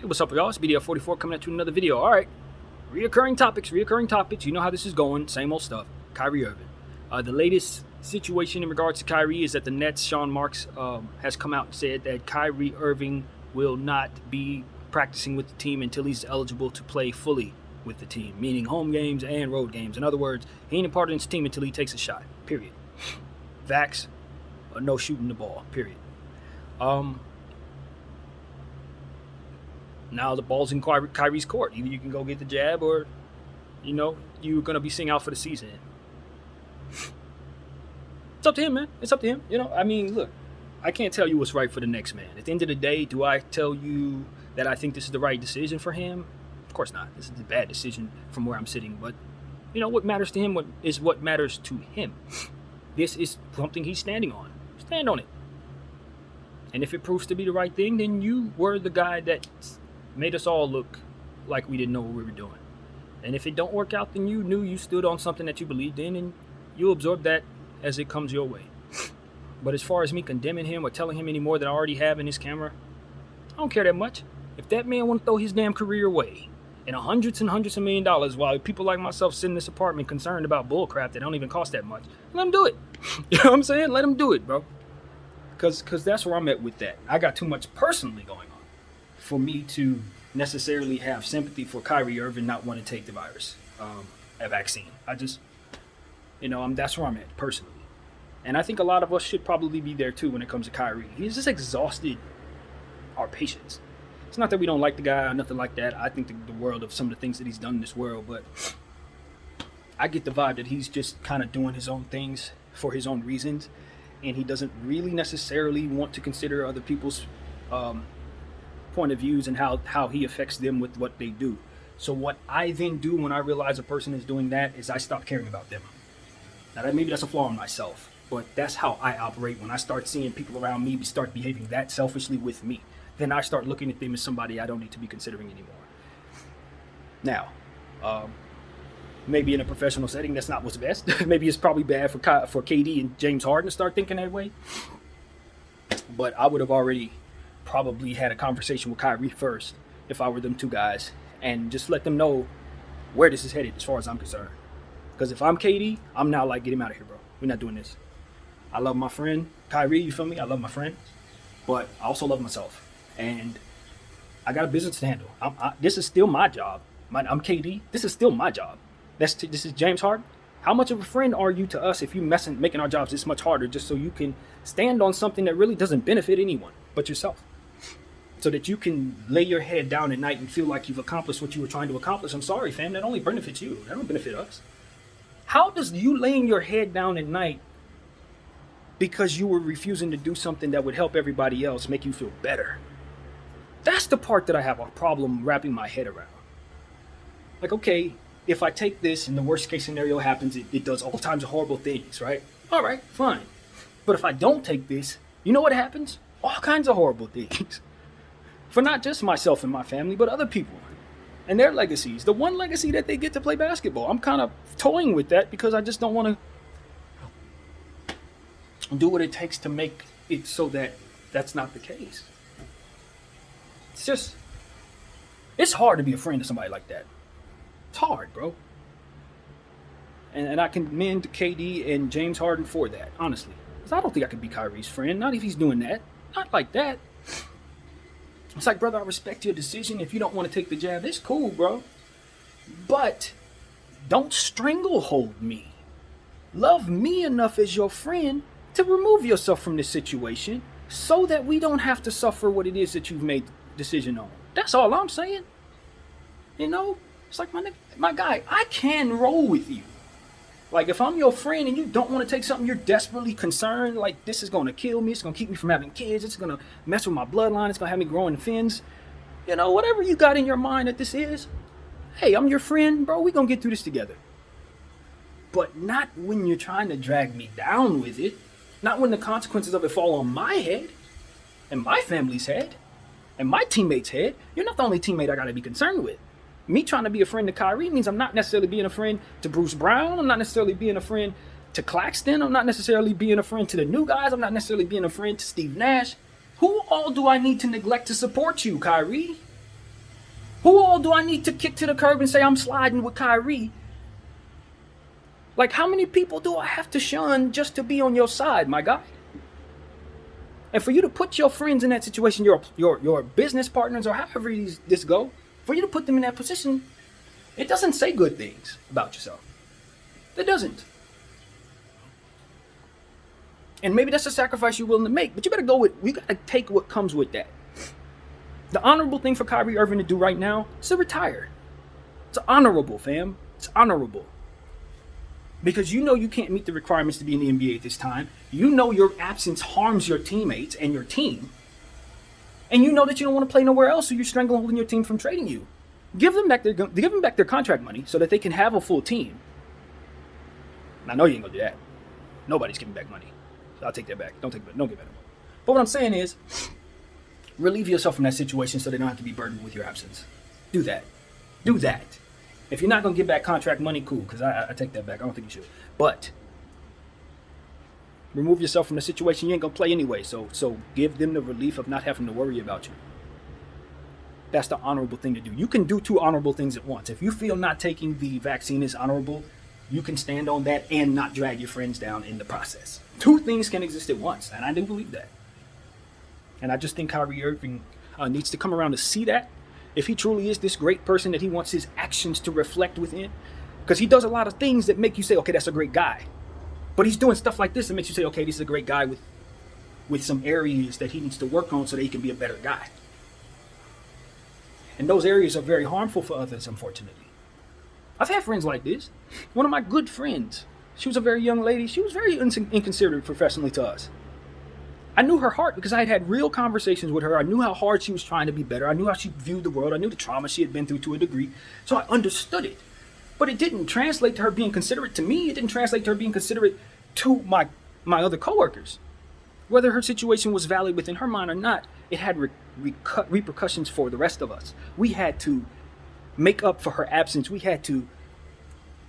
Hey, what's up, y'all? It's BDF44 coming at you with another video. All right, reoccurring topics. You know how this is going. Same old stuff. Kyrie Irving. The latest situation in regards to Kyrie is that the Nets, Sean Marks, has come out and said that Kyrie Irving will not be practicing with the team until he's eligible to play fully with the team, meaning home games and road games. In other words, he ain't a part of this team until he takes a shot, period. Vax, or no shooting the ball, period. Now the ball's in Kyrie's court. Either you can go get the jab or, you're going to be sitting out for the season. It's up to him, man. It's up to him. Look, I can't tell you what's right for the next man. At the end of the day, do I tell you that I think this is the right decision for him? Of course not. This is a bad decision from where I'm sitting. But, what matters to him is what matters to him. This is something he's standing on. Stand on it. And if it proves to be the right thing, then you were the guy that made us all look like we didn't know what we were doing. And if it don't work out, then you knew you stood on something that you believed in, and you absorb that as it comes your way. But as far as me condemning him or telling him any more than I already have in his camera, I don't care that much. If that man want to throw his damn career away and hundreds and hundreds of $1 million while people like myself sit in this apartment concerned about bull crap that don't even cost that much, let him do it. You know what I'm saying? Let him do it, bro. Because that's where I'm at with that. I got too much personally going on for me to necessarily have sympathy for Kyrie Irving not want to take the virus, a vaccine. I just, that's where I'm at personally. And I think a lot of us should probably be there too when it comes to Kyrie. He's just exhausted our patience. It's not that we don't like the guy or nothing like that. I think the world of some of the things that he's done in this world, but I get the vibe that he's just kind of doing his own things for his own reasons. And he doesn't really necessarily want to consider other people's point of views and how he affects them with what they do. So what I then do when I realize a person is doing that is I stop caring about them. Now maybe that's a flaw in myself, but that's how I operate. When I start seeing people around me start behaving that selfishly with me, then I start looking at them as somebody I don't need to be considering anymore. Now, maybe in a professional setting, that's not what's best. Maybe it's probably bad for KD and James Harden to start thinking that way. But I would have already probably had a conversation with Kyrie first if I were them two guys and just let them know where this is headed as far as I'm concerned. Because if I'm KD, I'm now like, get him out of here, bro. We're not doing this. I love my friend Kyrie, you feel me? I love my friend. But I also love myself. And I got a business to handle. This is still my job. I'm KD. This is still my job. This is James Harden. How much of a friend are you to us if you making our jobs this much harder just so you can stand on something that really doesn't benefit anyone but yourself? So that you can lay your head down at night and feel like you've accomplished what you were trying to accomplish. I'm sorry, fam. That only benefits you. That don't benefit us. How does you laying your head down at night because you were refusing to do something that would help everybody else make you feel better? That's the part that I have a problem wrapping my head around. Like, okay, if I take this and the worst case scenario happens, it does all kinds of horrible things, right? All right, fine. But if I don't take this, you know what happens? All kinds of horrible things. For not just myself and my family, but other people and their legacies. The one legacy that they get to play basketball. I'm kind of toying with that because I just don't want to do what it takes to make it so that that's not the case. It's hard to be a friend to somebody like that. It's hard, bro. And I commend KD and James Harden for that, honestly. Because I don't think I could be Kyrie's friend. Not if he's doing that. Not like that. It's like, brother, I respect your decision. If you don't want to take the jab, it's cool, bro. But don't stranglehold me. Love me enough as your friend to remove yourself from this situation so that we don't have to suffer what it is that you've made the decision on. That's all I'm saying. It's like, my guy, I can roll with you. Like, if I'm your friend and you don't want to take something, you're desperately concerned, like, this is going to kill me, it's going to keep me from having kids, it's going to mess with my bloodline, it's going to have me growing fins. Whatever you got in your mind that this is, hey, I'm your friend, bro, we're going to get through this together. But not when you're trying to drag me down with it. Not when the consequences of it fall on my head and my family's head and my teammates' head. You're not the only teammate I got to be concerned with. Me trying to be a friend to Kyrie means I'm not necessarily being a friend to Bruce Brown. I'm not necessarily being a friend to Claxton. I'm not necessarily being a friend to the new guys. I'm not necessarily being a friend to Steve Nash. Who all do I need to neglect to support you, Kyrie? Who all do I need to kick to the curb and say I'm sliding with Kyrie? Like, how many people do I have to shun just to be on your side, my guy? And for you to put your friends in that situation, your business partners, or however this go, for you to put them in that position, it doesn't say good things about yourself. It doesn't. And maybe that's a sacrifice you're willing to make, but you gotta take what comes with that. The honorable thing for Kyrie Irving to do right now is to retire. It's honorable, fam. It's honorable. Because you know you can't meet the requirements to be in the NBA at this time. You know your absence harms your teammates and your team. And you know that you don't want to play nowhere else, so you're strangling your team from trading you. Give them back their contract money so that they can have a full team. And I know you ain't gonna do that. Nobody's giving back money. So I'll take that back. Don't give it back. But what I'm saying is, relieve yourself from that situation so they don't have to be burdened with your absence. Do that. Do that. If you're not going to give back contract money, cool, because I take that back. I don't think you should. But remove yourself from the situation. You ain't going to play anyway. So give them the relief of not having to worry about you. That's the honorable thing to do. You can do two honorable things at once. If you feel not taking the vaccine is honorable, you can stand on that and not drag your friends down in the process. Two things can exist at once, and I do believe that. And I just think Kyrie Irving needs to come around to see that. If he truly is this great person that he wants his actions to reflect within. Because he does a lot of things that make you say, okay, that's a great guy. But he's doing stuff like this that makes you say, okay, this is a great guy with some areas that he needs to work on so that he can be a better guy. And those areas are very harmful for others, unfortunately. I've had friends like this. One of my good friends, she was a very young lady. She was very inconsiderate professionally to us. I knew her heart because I had had real conversations with her. I knew how hard she was trying to be better. I knew how she viewed the world. I knew the trauma she had been through to a degree. So I understood it. But it didn't translate to her being considerate to me. It didn't translate to her being considerate to my other coworkers. Whether her situation was valid within her mind or not, it had repercussions for the rest of us. We had to make up for her absence. We had to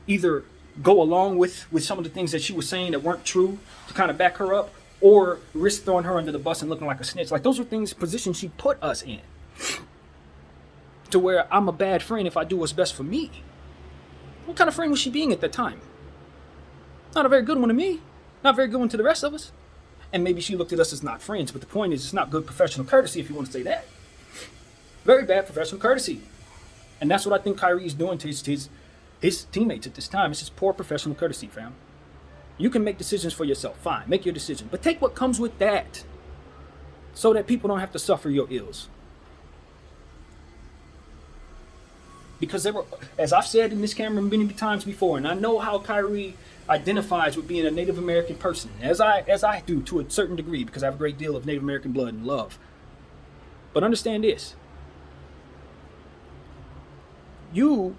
either go along with some of the things that she was saying that weren't true to kind of back her up, or risk throwing her under the bus and looking like a snitch. Like, those are positions she put us in. To where I'm a bad friend if I do what's best for me. What kind of friend was she being at that time? Not a very good one to me. Not a very good one to the rest of us. And maybe she looked at us as not friends, but the point is, it's not good professional courtesy if you want to say that. Very bad professional courtesy. And that's what I think Kyrie is doing to his teammates at this time. It's just poor professional courtesy, fam. You can make decisions for yourself. Fine, make your decision. But take what comes with that so that people don't have to suffer your ills. Because there were, as I've said in this camera many times before, and I know how Kyrie identifies with being a Native American person, as I do to a certain degree, because I have a great deal of Native American blood and love. But understand this. You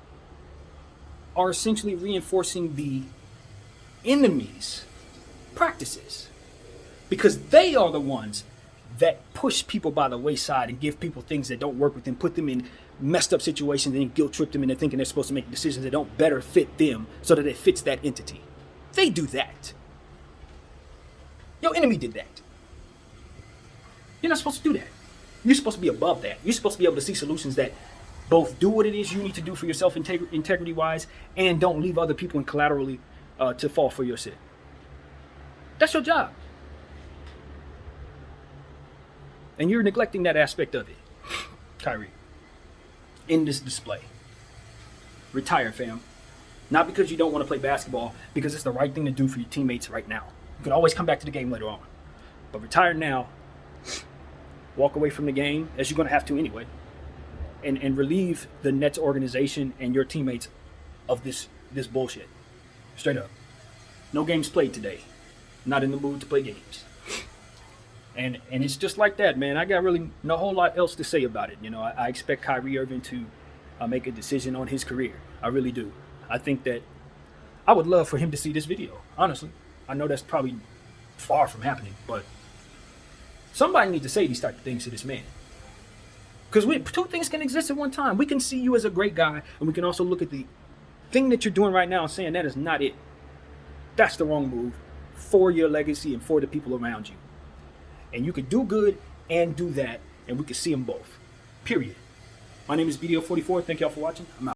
are essentially reinforcing the enemies' practices, because they are the ones that push people by the wayside and give people things that don't work with them, put them in messed up situations, and guilt trip them into thinking they're supposed to make decisions that don't better fit them so that it fits that entity. They do that. Your enemy did that. You're not supposed to do that. You're supposed to be above that. You're supposed to be able to see solutions that both do what it is you need to do for yourself integrity-wise, and don't leave other people in collaterally to fall for your sin. That's your job. And you're neglecting that aspect of it, Kyrie, in this display. Retire, fam. Not because you don't want to play basketball, because it's the right thing to do for your teammates right now. You can always come back to the game later on. But retire now. Walk away from the game, as you're going to have to anyway. And relieve the Nets organization and your teammates of this bullshit. Straight up. No games played today. Not in the mood to play games. And it's just like that, man. I got really no whole lot else to say about it. You know, I expect Kyrie Irving to make a decision on his career. I really do. I think that I would love for him to see this video, honestly. I know that's probably far from happening, but somebody needs to say these type of things to this man. Because two things can exist at one time. We can see you as a great guy, and we can also look at the thing that you're doing right now and saying that is not it. That's the wrong move for your legacy and for the people around you. And you could do good and do that, and we could see them both. Period. My name is BDO44. Thank y'all for watching. I'm out.